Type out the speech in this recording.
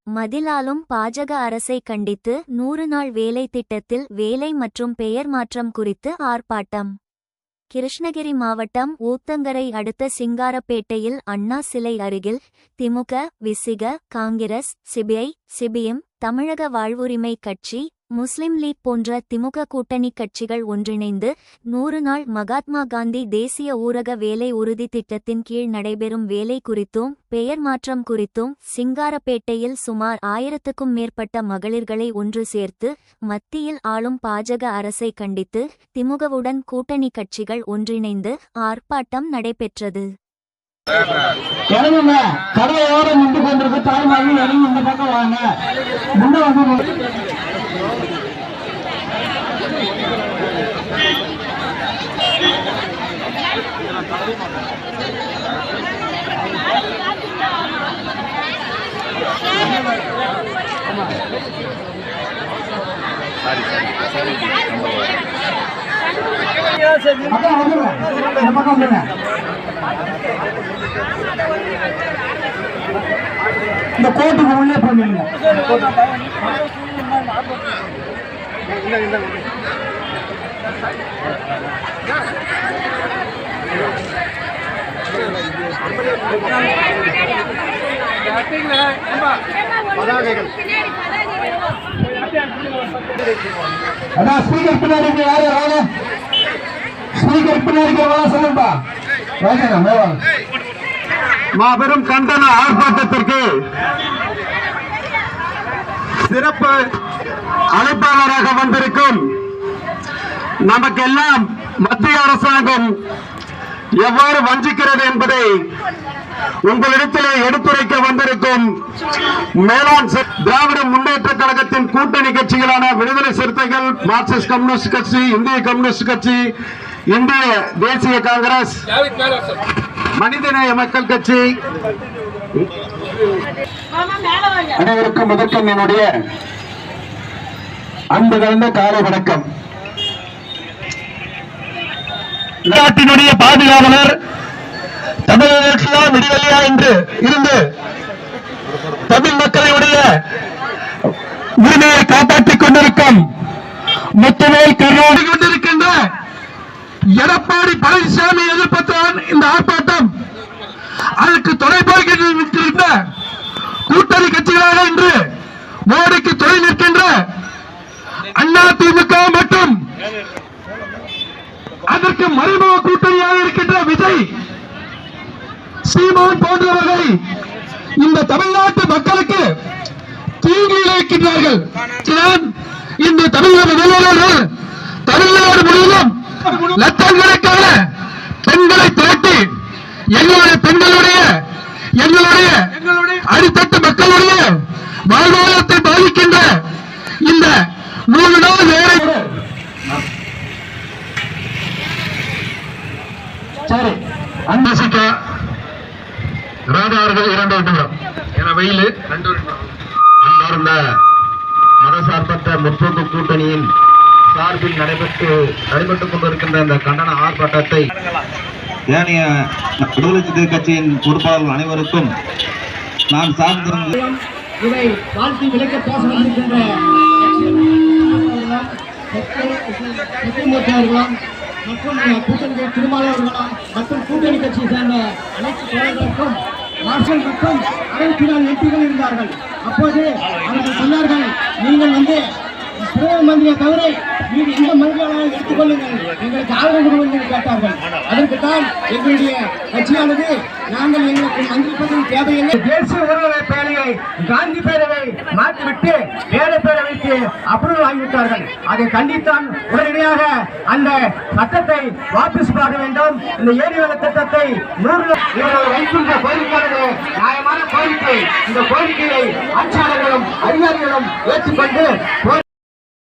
மதிலாலும் பாஜக அரசை கண்டித்து 100 நாள் வேலை திட்டத்தில் வேலை மற்றும் பெயர் மாற்றம் குறித்து ஆர்ப்பாட்டம். கிருஷ்ணகிரி மாவட்டம் ஊத்தங்கரை அடுத்த சிங்காரப்பேட்டையில் அண்ணா சிலை அருகில் திமுக, விசிக, காங்கிரஸ், சிபிஐ, சிபிஎம், தமிழக வாழ்வுரிமை கட்சி, முஸ்லிம் லீக் போன்ற திமுக கூட்டணி கட்சிகள் ஒன்றிணைந்து 100 நாள் மகாத்மா காந்தி தேசிய ஊரக வேலை உறுதி திட்டத்தின் கீழ் நடைபெறும் வேலை குறித்தும் பெயர் மாற்றம் குறித்தும் சிங்காரப்பேட்டையில் சுமார் 1000க்கும் மேற்பட்ட மகளிர்களை ஒன்று சேர்த்து மத்தியில் ஆளும் பாஜக அரசை கண்டித்து திமுகவுடன் கூட்டணி கட்சிகள் ஒன்றிணைந்து ஆர்ப்பாட்டம் நடைபெற்றது. கடையோரம் நின்று கொண்டிருக்க தாய்மார்கள் இறங்கி இந்த பக்கம் வாங்க. முன்ன வந்து இந்த கோட்டுக்கு உள்ளே போனீங்க. அதான் ஸ்பீக்கர் பின்னாடி யாரு வாங்க, ஸ்பீக்கர் பின்னாடி வாங்க சொல்லுப்பா. மாபெரும் கண்டன ஆர்ப்பாட்டத்திற்கு சிறப்பு அழைப்பாளராக வந்திருக்கும் நமக்கெல்லாம் மத்திய அரசாங்கம் எவ்வாறு வஞ்சிக்கிறது என்பதை உங்களிடத்திலே எடுத்துரைக்க வந்திருக்கும் மேலாண் திராவிட முன்னேற்ற கழகத்தின் கூட்டணி கட்சிகளான விடுதலை சிறுத்தைகள், மார்க்சிஸ்ட் கம்யூனிஸ்ட் கட்சி, இந்திய கம்யூனிஸ்ட் கட்சி, இந்திய தேசிய காங்கிரஸ், மனிதநேய மக்கள் கட்சி அனைவருக்கும் முதற்கும் என்னுடைய அன்பு கலந்த காலை வணக்கம். நாட்டினுடைய பாதுகாவலர் தமிழர்களுக்கெல்லாம் விடுதலையா என்று இருந்து தமிழ் மக்களுடைய உரிமையை காப்பாற்றிக் கொண்டிருக்கும் முத்துவேல் கருணாநிதி கொண்டிருக்கின்ற எடப்பாடி பழனிசாமி எதிர்ப்பத்தான் இந்த ஆர்ப்பாட்டம். அதற்கு துணை போகின்ற கூட்டணி கட்சிகளாக இன்று மோடிக்கு துணை நிற்கின்ற அதிமுக மற்றும் அதற்கு மறைமுக கூட்டணியாக இருக்கின்ற விஜய், சீமான் போன்றவர்கள் இந்த தமிழ்நாட்டு மக்களுக்கு தீங்கு இழைக்கின்றார்கள். இந்த தமிழ்நாடு முதல்வர்கள் தமிழ்நாடு முழுவதும் லட்சக்கணக்கான பெண்களை திரட்டி எங்களுடைய பெண்களுடைய அடித்தட்டு மக்களுடைய வாழ்வாதாரத்தை பாதிக்கின்ற இந்த 100 நாள் வேலை சரி அன்பசிக்க ராதார்கள் 2 நிமிடம் என வெயில் 2 அன்பார்ந்த மதசார்பற்ற முற்போக்கு கூட்டணியின் சார்பில் நடைபெற்றுக் கொண்டிருக்கின்ற இந்த கண்டன ஆர்ப்பாட்டத்தை ஏனைய விடுதலை சிறுத்தைகள் கட்சியின் பொறுப்பாளர்கள் அனைவருக்கும் நான் சார்ந்திருந்த இதை வாழ்த்தி விளக்க பேச வந்திருக்கின்ற மற்றும் கூட்டணி திருமாவளவர்களும் மற்றும் கூட்டணி கட்சியை சேர்ந்த அனைத்து தலைவர்களுக்கும் மார்ஷல் மற்றும் 64 எம்பிகள் இருந்தார்கள். அப்போது அவர்கள் சொன்னார்கள், நீங்கள் பிரதம மந்திரியை தவிர மீது எந்த மந்திரியாளர்கள் எடுத்துக்கொள்ளுங்கள், எங்களுக்கு ஆதரவு என்று கேட்டார்கள். அதற்குத்தான் எங்களுடைய கட்சியானது நாங்கள் எங்களுக்கு மந்திரி பதவி தேவையில்லை, தேசிய உறவு பேரையை காந்தி பேரவை மாற்றிவிட்டு வேலை பேரவைக்கு அப்ரூவல் வாங்கிவிட்டார்கள். அதை கண்டித்தான் உடனடியாக அந்த சட்டத்தை வாபஸ் பெற வேண்டும். இந்த ஏரிவேல திட்டத்தை 100 வைக்கின்ற கோரிக்கையானது நியாயமான கோரிக்கை. இந்த கோரிக்கையை ஆட்சியாளர்களும் அதிகாரிகளும் ஏற்றுக்கொண்டு